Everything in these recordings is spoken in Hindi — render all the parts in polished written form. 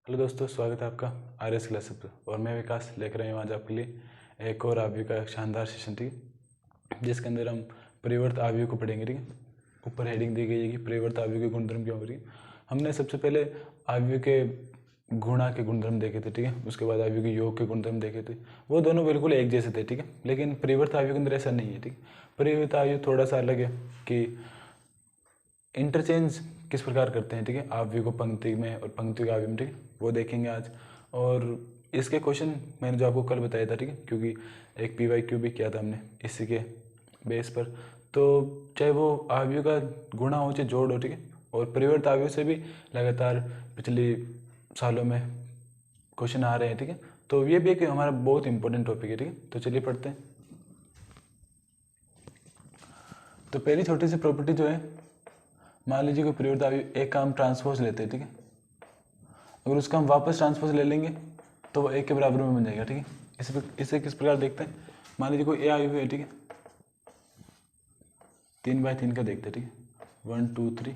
हेलो दोस्तों, स्वागत है आपका आर.एस. क्लासेस पर। और मैं विकास लेकर आया हूँ आज आपके लिए एक और आव्यूह का शानदार सेशन, ठीक है, जिसके अंदर हम परिवर्त आव्यूह को पढ़ेंगे। ठीक है, ऊपर हेडिंग दी गई है कि परिवर्त आव्यूह के गुणधर्म क्या होंगे। हमने सबसे पहले आव्यूह के गुणा के गुणधर्म देखे थे, ठीक है, उसके बाद आव्यूह के योग के गुणधर्म देखे थे। वो दोनों बिल्कुल एक जैसे थे, ठीक है, लेकिन परिवर्त आव्यूह के अंदर ऐसा नहीं है। ठीक, परिवर्त आव्यूह थोड़ा सा अलग है कि इंटरचेंज किस प्रकार करते हैं, ठीक है, आव्यूह को पंक्ति में और पंक्ति का आव्यूह में, ठीक है, वो देखेंगे आज। और इसके क्वेश्चन मैंने जो आपको कल बताया था, ठीक है, क्योंकि एक PYQ भी किया था हमने इसी के बेस पर। तो चाहे वो आव्यूह का गुणा हो चाहे जोड़ हो, ठीक है, और परिवर्त आव्यूह से भी लगातार पिछले सालों में क्वेश्चन आ रहे हैं, ठीक है। तो ये भी एक हमारा बहुत इंपॉर्टेंट टॉपिक है, ठीक है। तो चलिए पढ़ते हैं। तो पहली छोटी सी प्रॉपर्टी जो है, मान लीजिए कोई परिवर्त आव्यूह एक का हम ट्रांसपोज लेते हैं, ठीक है, अगर उसका हम वापस ट्रांसपोज ले लेंगे तो वो एक के बराबर में बन जाएगा, ठीक है। इसे किस प्रकार देखते हैं, मान लीजिए कोई ए आव्यूह है, ठीक है, 3/3 का देखते हैं, ठीक है, 1 2 3।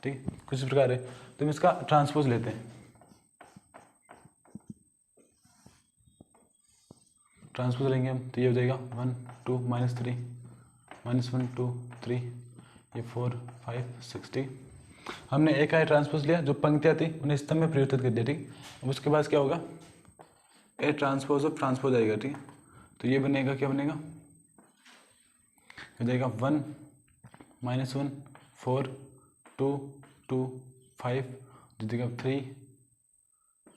ठीक है, कुछ इस प्रकार है। तो हम इसका ट्रांसपोज लेते हैं। ट्रांसपोज लेंगे हम तो ये हो जाएगा 1 2 -3 -1 2 3, ये 4 5 6। ठीक, हमने एक आय ट्रांसपोज लिया, जो पंक्तियाँ थी उन्हें स्तंभ में परिवर्तित कर दिया। ठीक, अब उसके बाद क्या होगा, ए ट्रांसपोज ऑफ ट्रांसपोज आएगा। ठीक है, तो ये बनेगा, क्या बनेगा, हो जाएगा 1 -1 4 2 2 5, जो देगा 3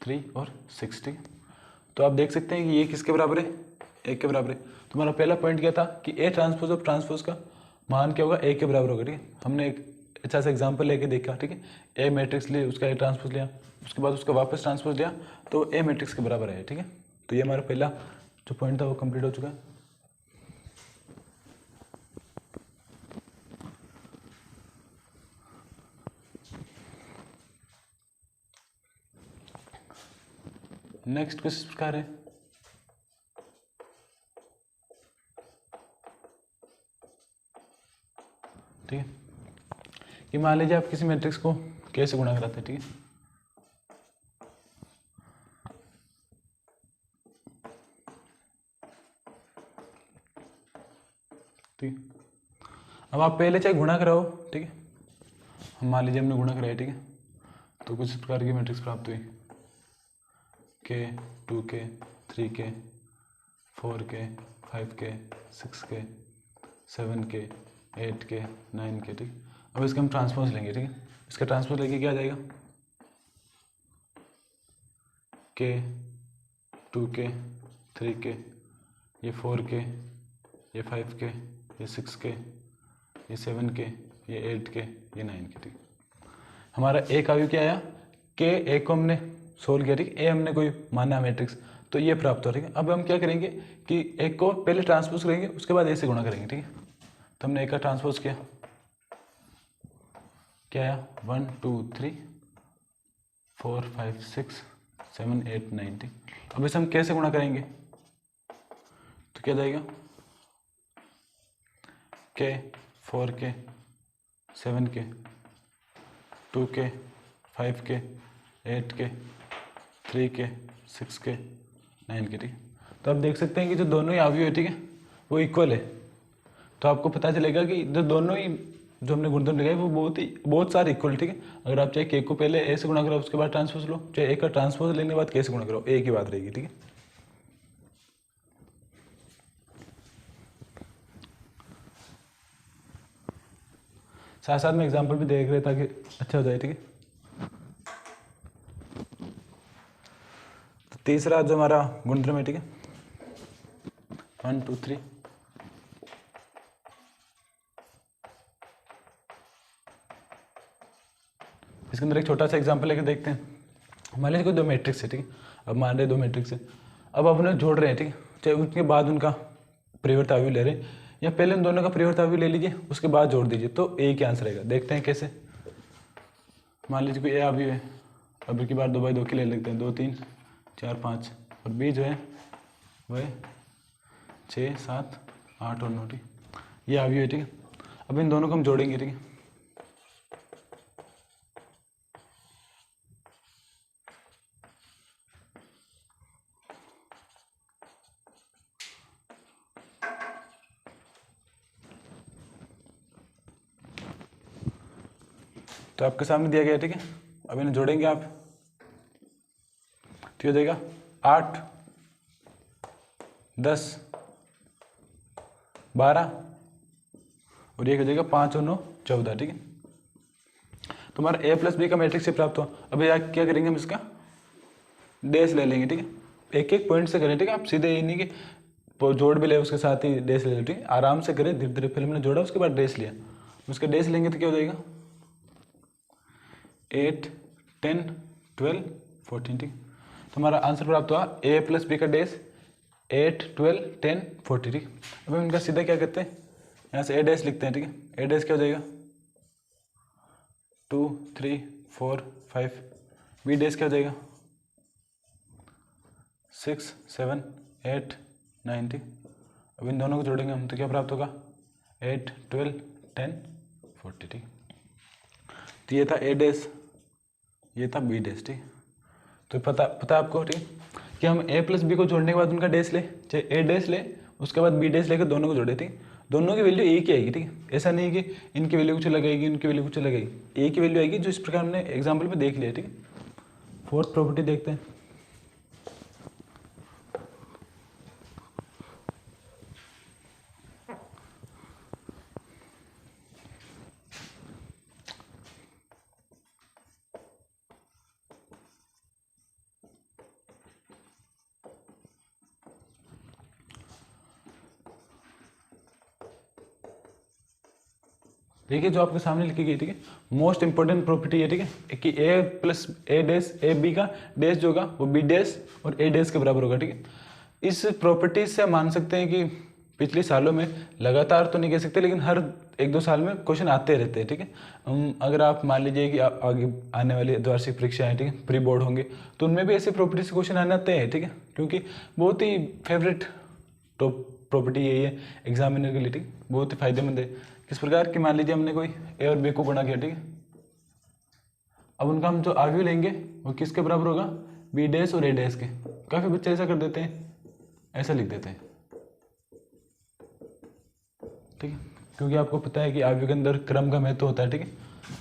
3 और 6। ठीक, तो आप देख सकते हैं कि ये किसके बराबर है, एक के बराबर है। तुम्हारा पहला पॉइंट क्या था कि ए ट्रांसपोज ऑफ ट्रांसपोज का मान क्या होगा, एक के बराबर होगा। ठीक है, हमने एक अच्छा सा एग्जांपल लेके देखा। ठीक है, ए मैट्रिक्स लिए, उसका ए ट्रांसपोज लिया, उसके बाद उसका वापस ट्रांसपोज लिया, तो ए मैट्रिक्स के बराबर है। ठीक है, तो ये हमारा पहला जो पॉइंट था वो कंप्लीट हो चुका है। नेक्स्ट किस प्रकार है, ठीक है, कि मान लीजिए आप किसी मैट्रिक्स को कैसे गुणा कराते हैं। ठीक है, ठीक, अब आप पहले चाहे गुणा कराओ, ठीक है, हम मान लीजिए हमने गुणा कराया, ठीक है, तो कुछ इस प्रकार की मैट्रिक्स प्राप्त हुई, k 2k 3k 4k 5k 6k 7k 8k 9k। ठीक, अब इसका हम ट्रांसपोज लेंगे। ठीक है, इसका ट्रांसपोज लेके क्या आ जाएगा, k 2k 3k, ये 4k, ये 5k, ये 6k, ये 7k, ये 8k, ये 9k। ठीक, हमारा एक आयु क्या आया, k एक को हमने सोल्व किया, ठीक, ए हमने कोई माना मैट्रिक्स, तो ये प्राप्त हो। ठीक है, अब हम क्या करेंगे कि एक को पहले ट्रांसपोज करेंगे, उसके बाद ए से गुणा करेंगे। ठीक है, तो हमने एक का ट्रांसपोज किया, क्या आया, 1 2 3 4 5 6 7 8 9। ठीक, अब इसे हम कैसे गुणा करेंगे, तो क्या जाएगा, k 4k 7k 2k 5k 8k 3k 6k 9k। ठीक, तो आप देख सकते हैं कि जो दोनों ही आव्यूह है, ठीक है, वो इक्वल है। तो आपको पता चलेगा कि जो दोनों ही जो हमने गुणधर्म लगाए वो बहुत सारे इक्वल। ठीक है, अगर आप चाहे के को पहले ए से गुणा करो, उसके बाद ट्रांसपोज लो, चाहे ए का ट्रांसपोज लेने के बाद के से गुणा करो, एक ही बात रहेगी। ठीक है, साथ साथ में एग्जाम्पल भी देख रहे ताकि अच्छा हो जाए। ठीक है, तो तीसरा जो हमारा गुणधर्म है, ठीक है, 1 2 3, इसके अंदर एक छोटा सा एग्जांपल लेकर देखते हैं। मान लीजिए कोई दो मैट्रिक्स है, ठीक है, अब मान रहे दो मैट्रिक्स है, अब आप उन्हें जोड़ रहे हैं, ठीक है, चाहे उसके बाद उनका परिवर्त आव्यूह ले रहे हैं या पहले उन दोनों का परिवर्त आव्यूह ले लीजिए, उसके बाद जोड़ दीजिए, तो ए की आंसर आएगा। देखते हैं कैसे। मान लीजिए कोई ए आव्यूह है, अब की बार 2/2 के ले लेते हैं, 2 3 4 5, और बी जो है वह 6 7 8 और 9, ठीक है, ये अवयव है, ठीक है। अब इन दोनों को हम जोड़ेंगे, ठीक है। तो आपके सामने दिया गया है, ठीक है। अब इन्हें जोड़ेंगे आप, तो ये देगा 8 10 12 और ये हो जाएगा 5 और 9 14, ठीक है। तो हमारा a प्लस बी का मैट्रिक्स से प्राप्त हुआ। अब यार क्या करेंगे हम, इसका डेस ले लेंगे, ठीक है। एक एक पॉइंट से करें, ठीक है। आप सीधे ये नहीं कि जोड़ भी ले उसके साथ ही डेस ले लो, ठीक है। आराम से करें, धीरे धीरे। पहले मैंने जोड़ा, उसके बाद डेस लिया, उसका डेस लेंगे तो क्या हो जाएगा 8 10 12 14, ठीक। तो हमारा आंसर प्राप्त हुआ a प्लस बी का डेस 8 12 10 40, ठीक। अब हम इनका सीधा क्या करते हैं, यहाँ से a डैश लिखते हैं, ठीक है। a डैश क्या हो जाएगा 2 3 4 5, b डैश क्या हो जाएगा 6 7 8 9, ठीक। अब इन दोनों को जोड़ेंगे हम तो क्या प्राप्त होगा 8 12 10 40, ठीक। तो ये था a डैश, ये था b डैश, ठीक। तो पता आपको, ठीक, कि हम a प्लस बी को जोड़ने के बाद उनका डैश ले, चाहे a डैश ले उसके बाद b डैश लेकर दोनों को जोड़े, ठीक। दोनों की वैल्यू एक ही आएगी, ठीक है। ऐसा नहीं है कि इनकी वैल्यू कुछ अलग आएगी, इनकी वैल्यू कुछ अलग आएगी, एक ही वैल्यू आएगी, जो इस प्रकार हमने एग्जाम्पल में देख लिया, ठीक है। फोर्थ प्रॉपर्टी देखते हैं। देखिए जो आपके सामने लिखी गई, ठीक है, मोस्ट इंपॉर्टेंट प्रॉपर्टी है, ठीक है, कि a plus a dash A B का डैश जो होगा वो b डैश और a डैश के बराबर होगा, ठीक है। इस प्रॉपर्टी से हम मान सकते हैं कि पिछले सालों में लगातार तो नहीं कह सकते, लेकिन हर 1-2 साल में क्वेश्चन आते रहते हैं, ठीक है। अगर आप मान लीजिए कि आगे आने वाली द्वार्षिक परीक्षाएं, ठीक है, प्री बोर्ड होंगे, तो उनमें भी ऐसी प्रॉपर्टी से क्वेश्चन आने आते हैं, ठीक है, क्योंकि बहुत ही फेवरेट प्रॉपर्टी यही है एग्जामिनर के लिए, ठीक, बहुत ही फायदेमंद है। किस प्रकार की, मान लीजिए हमने कोई a और b को गुणा किया, ठीक है। अब उनका हम जो अवयव लेंगे वो किसके बराबर होगा b डैश और a डैश के। काफी बच्चे ऐसा कर देते हैं, ऐसा लिख देते हैं, ठीक है, क्योंकि आपको पता है कि अवयव के अंदर क्रम का महत्व होता है, ठीक है।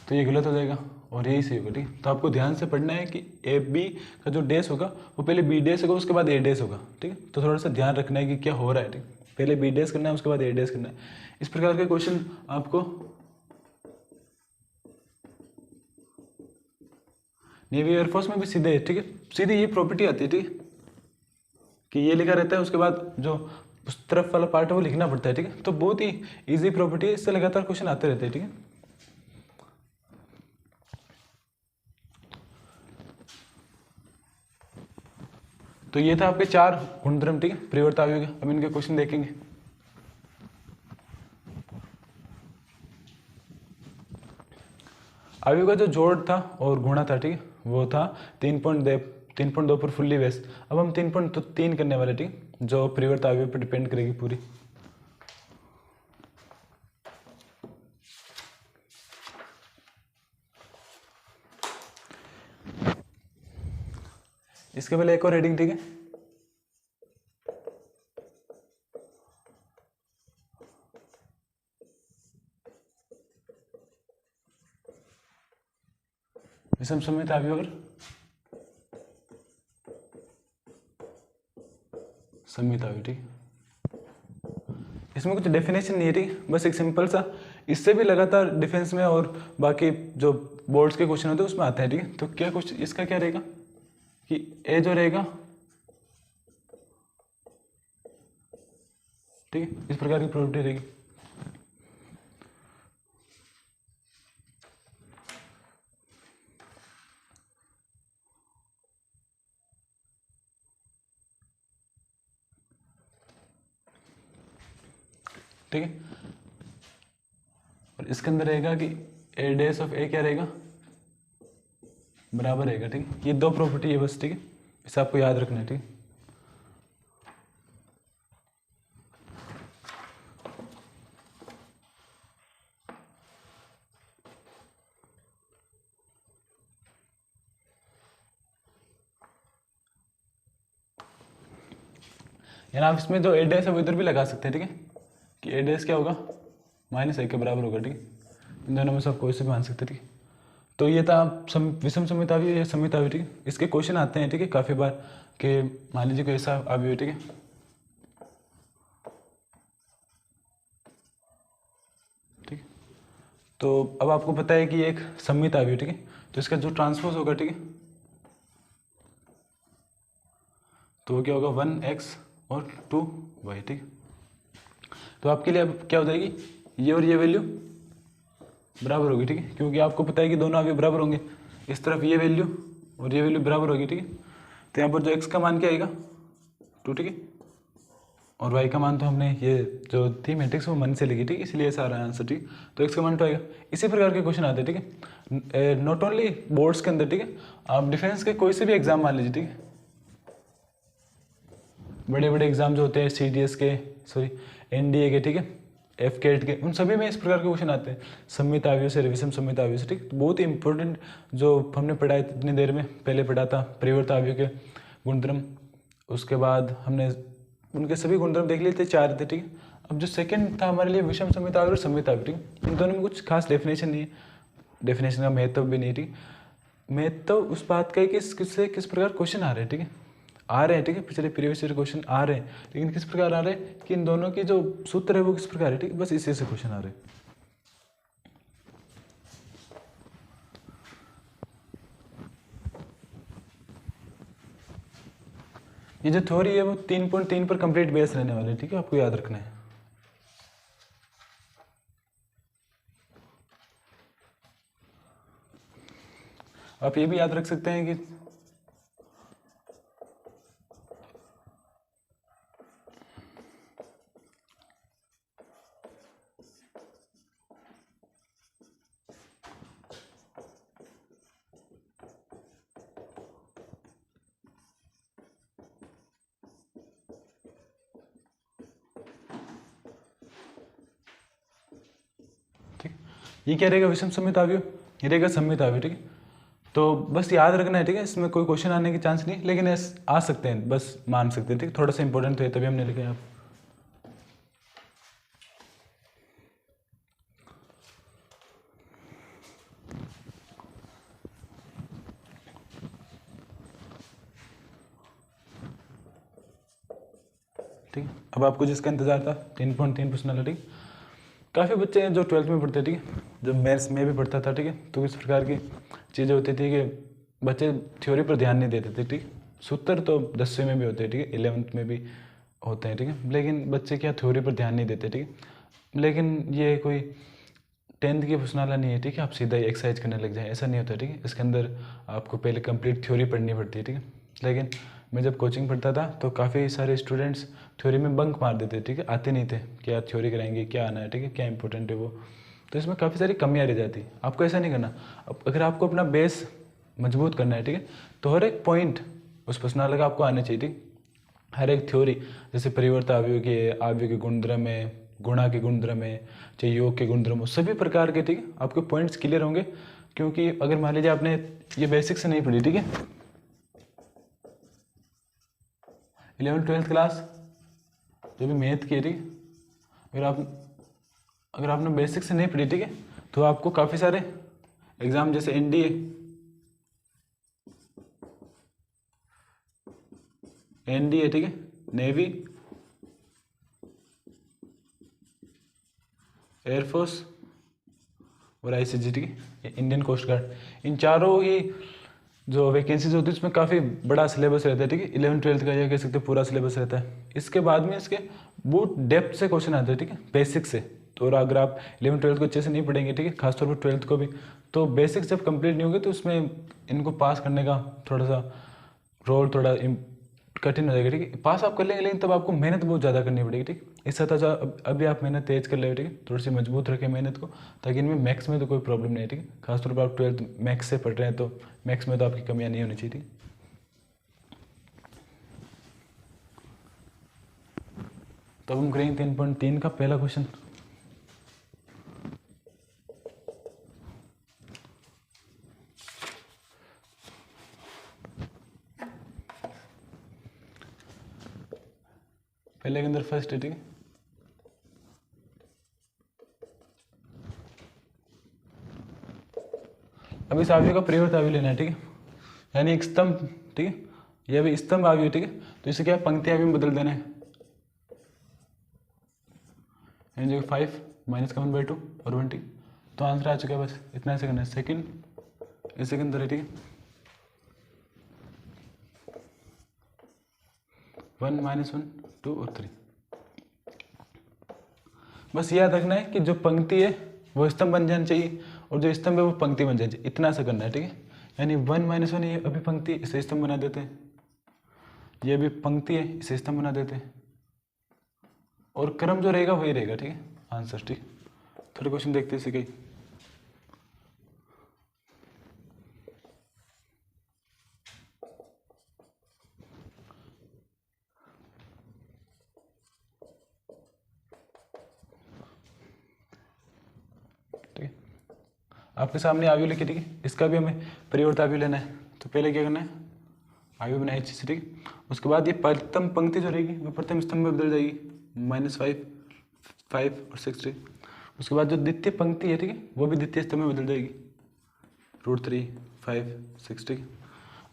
तो ये गलत हो जाएगा और यही सही होगा, ठीक है। तो आपको ध्यान से पढ़ना है कि ए बी का जो डैश होगा वो पहले b डैश होगा, उसके बाद a डैश होगा, ठीक है। तो थोड़ा सा ध्यान रखना है कि क्या हो रहा है, ठीक, पहले b डैश करना है उसके बाद a डैश करना है। इस प्रकार के क्वेश्चन आपको नेवी एयरफोर्स में भी सीधे है, ठीक है, सीधे ये प्रॉपर्टी आती है, ठीक है, कि ये लिखा रहता है, उसके बाद जो उस तरफ वाला पार्ट है वो लिखना पड़ता है, ठीक है। तो बहुत ही इजी प्रॉपर्टी है, इससे लगातार क्वेश्चन आते रहते हैं, ठीक है। तो ये था आपके 4 गुणधर्म, ठीक है, परिवर्त अवयव के। अब इनके क्वेश्चन देखेंगे। अवयव का जो जोड़ था और गुणा था, ठीक है, वो था 3.2 पर फुल्ली बेस। अब हम 3.3 करने वाले, ठीक, जो परिवर्त अवयव पर डिपेंड करेगी पूरी। इसके पहले एक और हेडिंग, ठीक है, विषम समित अवयव और समित अवयव, ठीक। इसमें कुछ डेफिनेशन नहीं है, ठीक, बस एक सिंपल सा, इससे भी लगातार डिफेंस में और बाकी जो बोर्ड्स के क्वेश्चन होते हैं उसमें आता है, ठीक है। तो क्या कुछ इसका क्या रहेगा कि ए जो रहेगा, ठीक है, इस प्रकार की प्रॉपर्टी रहेगी। ठीक है, और इसके अंदर रहेगा कि ए डैश ऑफ ए क्या रहेगा बराबर रहेगा, ठीक है। ये 2 प्रॉपर्टी है बस, ठीक है, इसे आपको याद रखना है, ठीक है। एंड आप इसमें जो ए डैश है वो इधर भी लगा सकते हैं, ठीक है, कि ए डैश क्या होगा -1 के बराबर होगा, ठीक है। इन दोनों में से आप कोई से भी मान सकते हैं, ठीक है। तो ये था विषम समितावी या समितावी, ठीक है। इसके क्वेश्चन आते हैं, ठीक है, काफ़ी बार कि मान लीजिए कोई ऐसा अवयव, ठीक है, ठीक है। तो अब आपको पता है कि एक सममित अवयव, ठीक है, तो इसका जो ट्रांसपोज होगा, ठीक है, तो वो क्या होगा 1x और 2y, ठीक है। तो आपके लिए अब क्या हो जाएगी, ये और ये वैल्यू बराबर होगी, ठीक है, क्योंकि आपको पता है कि दोनों अवयव बराबर होंगे। इस तरफ ये वैल्यू और ये वैल्यू बराबर होगी, ठीक है। तो यहाँ पर जो x का मान क्या आएगा 2, ठीक है, और y का मान तो हमने ये जो थी मैट्रिक्स वो मन से लिखी, ठीक है, इसलिए सारा आंसर, ठीक है। तो x का मान 2 आएगा। इसी प्रकार के क्वेश्चन आते हैं, ठीक है, नॉट ओनली बोर्ड्स के अंदर, ठीक है, आप डिफेंस के कोई से भी एग्जाम मान लीजिए, ठीक है, बड़े बड़े एग्जाम जो होते हैं CDS के, सॉरी NDA के, ठीक है, FCAT के, उन सभी में इस प्रकार के क्वेश्चन आते हैं, सममित अवयव से, विषम सममित अवयव से, ठीक। तो बहुत ही इंपॉर्टेंट जो हमने पढ़ा है इतनी देर में, पहले पढ़ा था परिवर्त अवयव के गुणधर्म, उसके बाद हमने उनके सभी गुणधर्म देख लिए थे, 4 थे, ठीक है। अब जो सेकंड था हमारे लिए विषम सममित अवयव और सममित अवयव, ठीक है। इन दोनों में कुछ खास डेफिनेशन नहीं है, डेफिनेशन का महत्व भी नहीं, ठीक। महत्व उस बात का है कि किस प्रकार क्वेश्चन आ रहे हैं, ठीक है, आ रहे हैं, ठीक है, पिछले प्रीवियस ईयर क्वेश्चन आ रहे हैं, लेकिन किस प्रकार आ रहे हैं कि इन दोनों की जो सूत्र है वो किस प्रकार है, ठीक है, बस इसी से क्वेश्चन आ रहे हैं। ये जो थ्योरी है वो 3.3 पर कंप्लीट बेस रहने वाले, ठीक है, आपको याद रखना है। आप ये भी याद रख सकते हैं कि ठीक, ये क्या रहेगा विषम सममित अवयव, ये रहेगा सममित अवयव, ठीक है। तो बस याद रखना है, ठीक है, इसमें कोई क्वेश्चन आने की चांस नहीं, लेकिन आ सकते हैं, बस मान सकते हैं, ठीक, थोड़ा सा इंपॉर्टेंट है तभी हमने लिखे आप। ठीक है, अब आपको जिसका इंतजार था 3.3 पर्सनैलिटी, काफ़ी बच्चे हैं जो 12th में पढ़ते हैं, ठीक है, जब मैथ्स में भी पढ़ता था, ठीक है, तो इस प्रकार की चीज़ें होती थी कि बच्चे थ्योरी पर ध्यान नहीं देते थे, ठीक, सूत्र तो 10वीं में भी होते हैं, ठीक है, 11th में भी होते हैं, ठीक है, लेकिन बच्चे क्या थ्योरी पर ध्यान नहीं देते, ठीक है। लेकिन ये कोई 10th की पुस्तकालय नहीं है, ठीक है, आप सीधा ही एक्सरसाइज करने लग जाए, ऐसा नहीं होता, ठीक है, इसके अंदर आपको पहले कंप्लीट थ्योरी पढ़नी पड़ती है, ठीक है। लेकिन मैं जब कोचिंग पढ़ता था तो काफ़ी सारे स्टूडेंट्स थ्योरी में बंक मार देते, ठीक है, आते नहीं थे कि यार थ्योरी कराएंगे, क्या आना है, ठीक है, क्या इंपॉर्टेंट है वो, तो इसमें काफ़ी सारी कमियाँ रह जाती। आपको ऐसा नहीं करना, अब अगर आपको अपना बेस मजबूत करना है, ठीक है, तो हर एक पॉइंट उस पुस्तकालय का आपको आना चाहिए, ठीक, हर एक थ्योरी, जैसे परिवर्त अवयव के गुणधर्म है, गुणा के गुणधर्म है, चाहे योग के गुणधर्म हो, सभी प्रकार के, ठीक है, आपके पॉइंट्स क्लियर होंगे। क्योंकि अगर मान लीजिए आपने ये बेसिक से नहीं पढ़ी, ठीक है, 11th-12th क्लास जो भी मैथ की है, ठीक है, अगर आपने बेसिक से नहीं पढ़ी, ठीक है, तो आपको काफ़ी सारे एग्जाम जैसे NDA, ठीक है, नेवी, एयरफोर्स और ICG, ठीक है, इंडियन कोस्ट गार्ड, इन चारों ही जो वैकेंसीज होती है उसमें काफ़ी बड़ा सिलेबस रहता है, ठीक है, 11th-12th का यह कह सकते हैं पूरा सिलेबस रहता है। इसके बाद में इसके बहुत डेप्थ से क्वेश्चन आते हैं, ठीक है, बेसिक से। तो और अगर आप 11th-12th को अच्छे से नहीं पढ़ेंगे, ठीक है, खासतौर पर 12th को भी, तो बेसिक जब कंप्लीट नहीं होगी तो उसमें इनको पास करने का थोड़ा सा रोल थोड़ा कठिन हो जाएगा, ठीक है, पास आप कर लेंगे लेकिन तब आपको मेहनत बहुत ज़्यादा करनी पड़ेगी, ठीक। इससे अच्छा अभी आप मेहनत तेज कर ले, ठीक है, थोड़ी सी मजबूत रखें मेहनत को, ताकि इनमें मैथ्स में तो कोई प्रॉब्लम नहीं है, ठीक है, खासतौर पर आप 12th मैथ्स से पढ़ रहे हैं तो मैथ्स में तो आपकी कमियाँ नहीं होनी चाहिए, ठीक। तो अब हम करेंगे 3.3 का पहला क्वेश्चन। फर्स्ट है, ठीक है। अब इस आव्यूह का परिवर्त आव्यूह लेना है, ठीक है, यानी एक स्तंभ, ठीक है, यह भी स्तंभ आव्यूह, ठीक है, तो इसे क्या पंक्ति आव्यूह में बदल देना है, यानी जो 5 माइनस का 1/2 और 1, ठीक, तो आंसर आ चुका है, बस इतना ऐसे करना है, सेकंड इसे अंदर है, ठीक है, 1 -1 2 और 3। बस याद रखना है कि जो पंक्ति है वो स्तंभ बन जाना चाहिए और जो स्तंभ है वो पंक्ति बन जानी चाहिए, इतना सा करना है, ठीक है, यानी 1 - 1 ये अभी पंक्ति, इसे स्तंभ बना देते हैं, ये भी पंक्ति है, इसे स्तंभ बना देते हैं, और क्रम जो रहेगा वही रहेगा, ठीक है, आंसर, ठीक। थोड़े क्वेश्चन देखते हैं इसे कई। आपके सामने आव्यूह लिखी, ठीक है, इसका भी हमें परिवर्त आव्यूह लेना है, तो पहले क्या करना है, आव्यूह बनाए अच्छे से, ठीक है, उसके बाद ये प्रथम पंक्ति जो रहेगी वो प्रथम स्तंभ में बदल जाएगी, -5 5 और 6, ठीक। उसके बाद जो द्वितीय पंक्ति है, ठीक है, वो भी द्वितीय स्तंभ में बदल जाएगी, √3 5 6, ठीक है।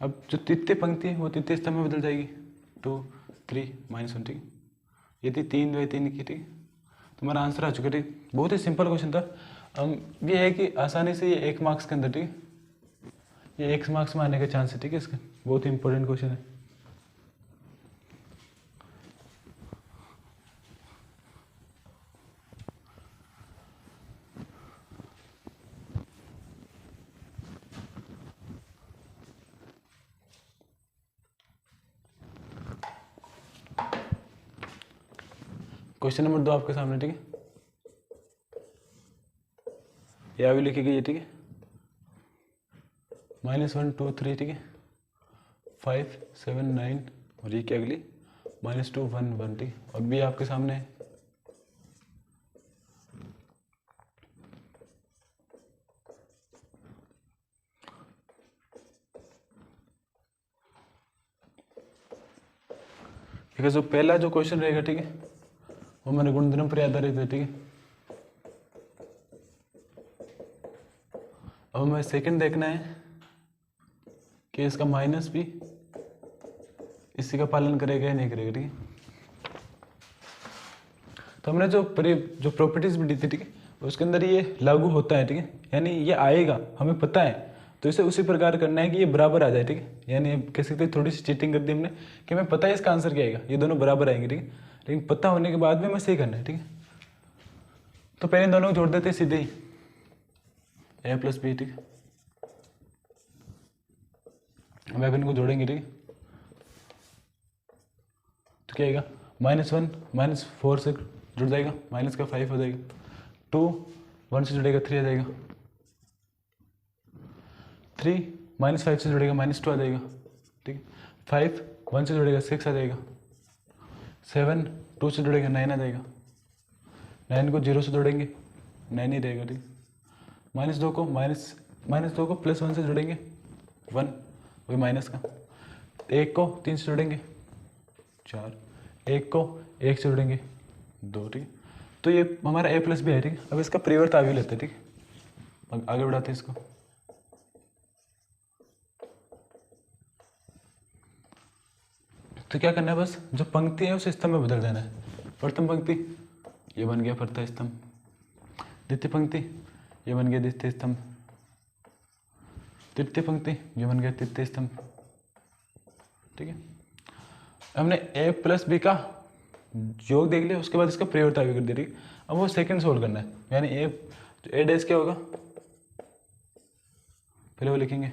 अब जो तृतीय पंक्ति है वो तृतीय स्तंभ में बदल जाएगी, 2 3 -1, ठीक है, ये थी 3/3 की, ठीक है, तो हमारा आंसर आ चुका है, ठीक। बहुत ही सिंपल क्वेश्चन था। ये है कि आसानी से ये 1 मार्क्स के अंदर, ठीक है, ये 1 मार्क्स में आने के चांस है, ठीक है, इसका बहुत ही इंपॉर्टेंट क्वेश्चन है। क्वेश्चन नंबर 2 आपके सामने, ठीक है, यह भी लिखी गई है, ठीक है, -1 2 3, ठीक है, 5 7 9 और ये क्या अगली -2 1 1, ठीक, और भी आपके सामने है। ठीक है, जो पहला जो क्वेश्चन रहेगा, ठीक है, वो मैंने गुणधर्म पर आधारित है, ठीक है। अब हमें सेकंड देखना है कि इसका माइनस भी इसी का पालन करेगा या नहीं करेगा, ठीक है। तो हमने जो प्रॉपर्टीज भी दी थी, ठीक है, उसके अंदर ये लागू होता है, ठीक है, यानी ये आएगा, हमें पता है, तो इसे उसी प्रकार करना है कि ये बराबर आ जाए, ठीक है, यानी कह सकते हैं थोड़ी सी चीटिंग कर दी हमने कि हमें पता है इसका आंसर क्या आएगा, ये दोनों बराबर आएंगे, ठीक है, लेकिन पता होने के बाद भी हमें सही करना है, ठीक है। तो पहले इन दोनों को जोड़ देते हैं सीधे ही, a + b, ठीक है, हम अब इनको जोड़ेंगे, ठीक है, तो क्या आएगा, -1 -4 से जुड़ जाएगा, माइनस का 5 हो जाएगा, 2 1 से जुड़ेगा 3 आ जाएगा, 3 -5 से जुड़ेगा -2 आ जाएगा, ठीक है, 5 1 से जुड़ेगा 6 आ जाएगा, 7 2 से जुड़ेगा 9 आ जाएगा, 9 को 0 से जोड़ेंगे 9 ही रहेगा, ठीक, -2 को +1 से जोड़ेंगे 1, वही माइनस का, 1 को 3 से जोड़ेंगे 4, 1 को 1 से जोड़ेंगे 2, ठीक, तो ये हमारा a + b है, ठीक। अब इसका परिवर्त आव्यूह लेते हैं, ठीक, अब आगे बढ़ाते हैं इसको। तो क्या करना है, बस जो पंक्ति है उसे स्तंभ में बदल देना है। प्रथम पंक्ति ये बन गया प्रथम स्तंभ, द्वितीय पंक्ति ये बन गया द्वितीय स्तंभ, तृतीय पंक्ति ये बन गया तृतीय स्तंभ, ठीक है। हमने a + b का योग देख लिया, उसके बाद इसका परिवर्त आव्यूह कर दिया, ठीक। अब वो सेकंड सोल्व करना है, यानी a' क्या होगा, पहले वो लिखेंगे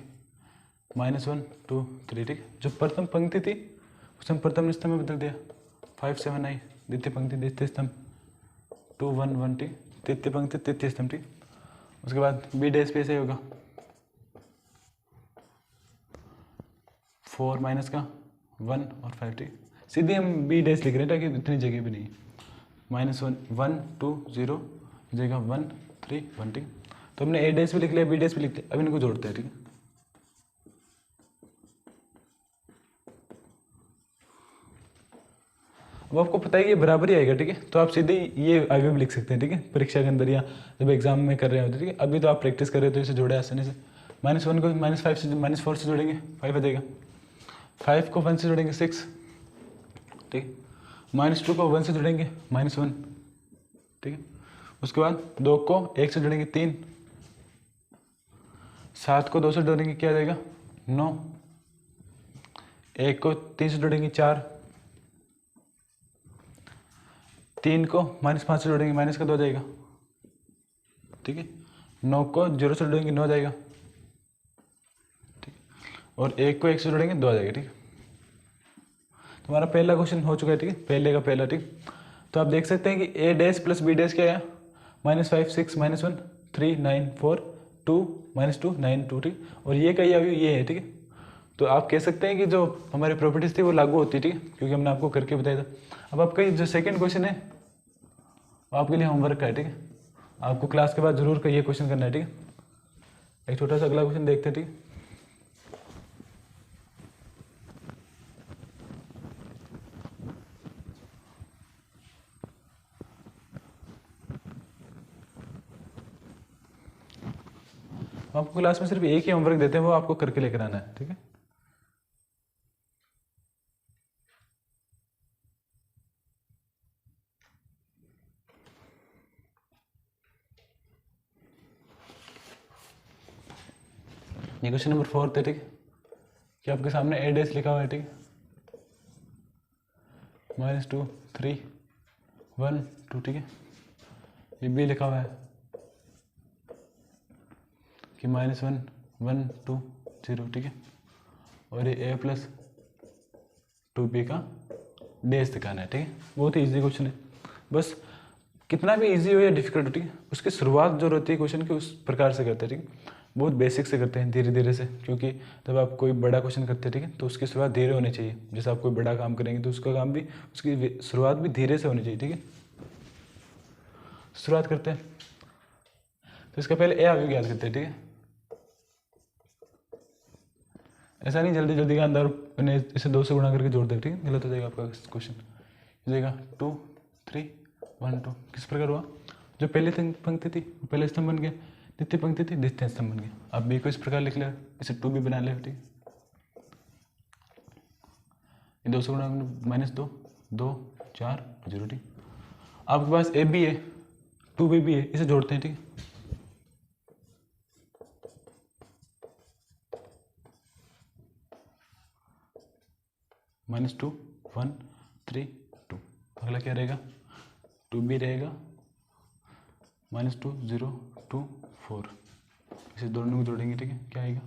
-1 2 3, ठीक। जो प्रथम पंक्ति थी उसे हम प्रथम स्तंभ में बदल दिया, 5 7 9, द्वितीय पंक्ति द्वितीय स्तंभ, 2 1 1, ठीक, तृतीय पंक्ति तृतीय स्तंभ, ठीक। उसके बाद b' पे ऐसे होगा 4 माइनस का 1 और 5, ठीक। सीधे हम b' लिख रहे हैं ताकि इतनी जगह भी नहीं, -1 1 2 0 जगह 1 3 1, ठीक। तो हमने a' भी लिख लिया, b' भी लिख लिया, अब इनको जोड़ते हैं, ठीक है। वो आपको पता है कि ये बराबर ही आएगा, ठीक है। तो आप सीधे ये आगे भी लिख सकते हैं, ठीक है, परीक्षा के अंदर या जब एग्जाम में कर रहे होते, ठीक है। अभी तो आप प्रैक्टिस कर रहे हो तो इसे जोड़े आसानी से। -1 को -5 से -4 से जोड़ेंगे 5 आ जाएगा, 5 को 1 से जोड़ेंगे 6, ठीक है। -2 को 1 से जोड़ेंगे -1, ठीक है। उसके बाद 2 को 1 से जोड़ेंगे 3, 7 को 2 से जोड़ेंगे क्या आ जाएगा 9, 1 को 3 से जोड़ेंगे 4, 3 को -5 से जोड़ेंगे माइनस का 2 जाएगा, ठीक है। 9 को 0 से जोड़ेंगे 9 जाएगा, ठीक है। और 1 को 1 से जोड़ेंगे 2 आ जाएगा, ठीक है। तुम्हारा पहला क्वेश्चन हो चुका है, ठीक है, पहले का पहला, ठीक। तो आप देख सकते हैं कि a dash plus b dash क्या है, -5 6 -1 3 9 4 2 -2 9 2, ठीक। और ये का ये है, ठीक है। तो आप कह सकते हैं कि जो हमारी प्रॉपर्टीज थी वो लागू होती, ठीक है, क्योंकि हमने आपको करके बताया था। अब आपका जो सेकंड क्वेश्चन है वो आपके लिए होमवर्क का है, ठीक है। आपको क्लास के बाद जरूर ये क्वेश्चन करना है, ठीक है। एक छोटा सा अगला क्वेश्चन देखते हैं, ठीक है। आपको क्लास में सिर्फ एक ही होमवर्क देते हैं, वो आपको करके लेकर आना है, ठीक है। ये क्वेश्चन नंबर 4 है, ठीक है, कि आपके सामने a डैश लिखा हुआ है, ठीक है, -2 3 1 2, ठीक है। ये b लिखा हुआ है कि -1 1 2 0, ठीक है। और ये a प्लस 2b का डैश दिखाना है, ठीक है। बहुत ही ईजी क्वेश्चन है, बस कितना भी इजी हो या डिफिकल्ट हो, ठीक है, उसकी शुरुआत जो रहती है क्वेश्चन की उस प्रकार से करते हैं, ठीक है। बहुत बेसिक से करते हैं, धीरे धीरे से, क्योंकि जब आप कोई बड़ा क्वेश्चन करते हैं, ठीक है, तो उसकी शुरुआत धीरे होनी चाहिए। जैसे आप कोई बड़ा काम करेंगे तो उसका काम भी, उसकी शुरुआत भी धीरे से होनी चाहिए, ठीक है। शुरुआत करते हैं, तो इसका पहले ए आगे याद करते हैं, ठीक है। ऐसा नहीं जल्दी जल्दी के अंदर इसे 2 से गुणा करके जोड़ दे, ठीक है, गलत हो जाएगा आपका क्वेश्चन। हो जाएगा 2 3 1 2। किस प्रकार हुआ, जो पहले पंक्ति थी वो पहले स्तंभ बन गया, द्वितीय पंक्ति थी द्वितीय स्तंभ बन गया। अब बी को इस प्रकार लिख लिया, इसे 2 भी बना लिया, ठीक है। ये 2 से गुणा -2 2 4 0, ठीक। आपके पास ए बी है 2b भी है, इसे जोड़ते हैं, ठीक है। -2 1 3 2। अगला क्या रहेगा, 2b रहेगा, -2 0 2 4। इसे दोनों को जोड़ेंगे, ठीक है, क्या आएगा,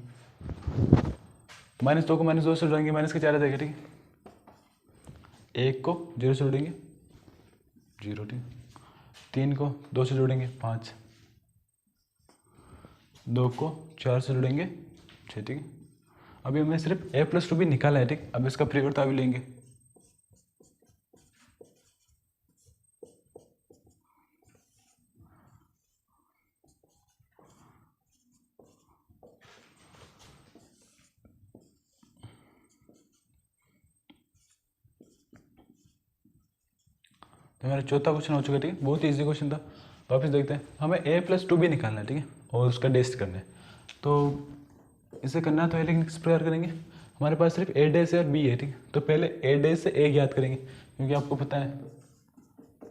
-2 को -2 से जोड़ेंगे माइनस के 4 आ जाएगा, ठीक है। 1 को 0 से जोड़ेंगे 0, ठीक। 3 को 2 से जोड़ेंगे 5, 2 को 4 से जोड़ेंगे 6, ठीक है। अभी हमने सिर्फ a प्लस 2b निकाला है, ठीक। अब इसका परिवर्तन अभी लेंगे, तो हमारा चौथा क्वेश्चन हो चुका है, ठीक है। बहुत इजी क्वेश्चन था, वापस देखते हैं। हमें a प्लस 2b निकालना है, ठीक है, और उसका टेस्ट करना है। तो इसे करना है तो लेकिन किस प्रकार करेंगे, हमारे पास सिर्फ a डैश है और b है, ठीक है। तो पहले a डैश से a ज्ञात करेंगे, क्योंकि आपको पता है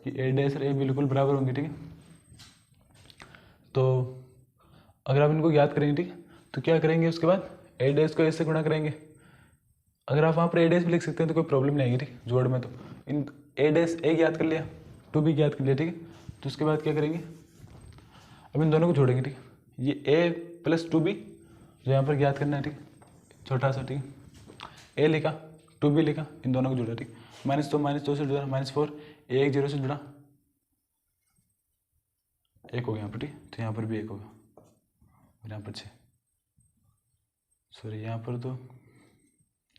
कि a डैश और a बिल्कुल बराबर होंगे, ठीक है। तो अगर आप इनको ज्ञात करेंगे, ठीक है, तो क्या करेंगे, उसके बाद a डैश को a से गुणा करेंगे। अगर आप वहाँ पर a डैश भी लिख सकते हैं तो कोई प्रॉब्लम नहीं आएगी, ठीक है, जोड़ में। तो इन a डैश a ज्ञात कर लिया, 2b ज्ञात कर लिया, ठीक है। तो उसके बाद क्या करेंगे, अब इन दोनों को जोड़ेंगे, ठीक है। ये a प्लस 2b जो यहाँ पर ज्ञात करना है, ठीक, छोटा सा, ठीक है। a लिखा 2b लिखा, इन दोनों को जोड़ा, ठीक। -2 से जुड़ा, -4 1 0 से जुड़ा 1 हो गया यहाँ पर, ठीक। तो यहाँ पर भी 1 होगा, और यहाँ पर 6, सॉरी यहाँ पर तो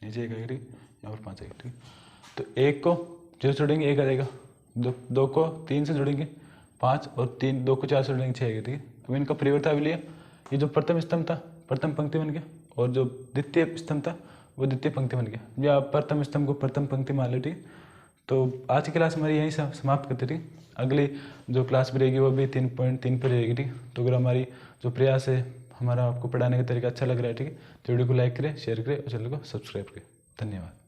नीचे 1 आएगा, ठीक, यहाँ पर 5 आएगा, ठीक। तो 1 को 0 से जोड़ेंगे 1 आ जाएगा, 2 को 3 से जोड़ेंगे 5, और 2 को 4 से जोड़ेंगे 6 आएगा, ठीक है। तो इनका परिवर्तन अभी लिया, ये जो प्रथम स्तंभ था प्रथम पंक्ति बन गया, और जो द्वितीय स्तंभ था वो द्वितीय पंक्ति बन गया। या प्रथम स्तंभ को प्रथम पंक्ति मान लो, ठीक। तो आज की क्लास हमारी यहीं समाप्त करते थी। अगली जो क्लास भी रहेगी वो भी 3.3 पर रहेगी, ठीक। तो अगर हमारी जो प्रयास है, हमारा आपको पढ़ाने का तरीका अच्छा लग रहा है, ठीक है, तो वीडियो को लाइक करें, शेयर करें और चैनल को सब्सक्राइब करें। धन्यवाद।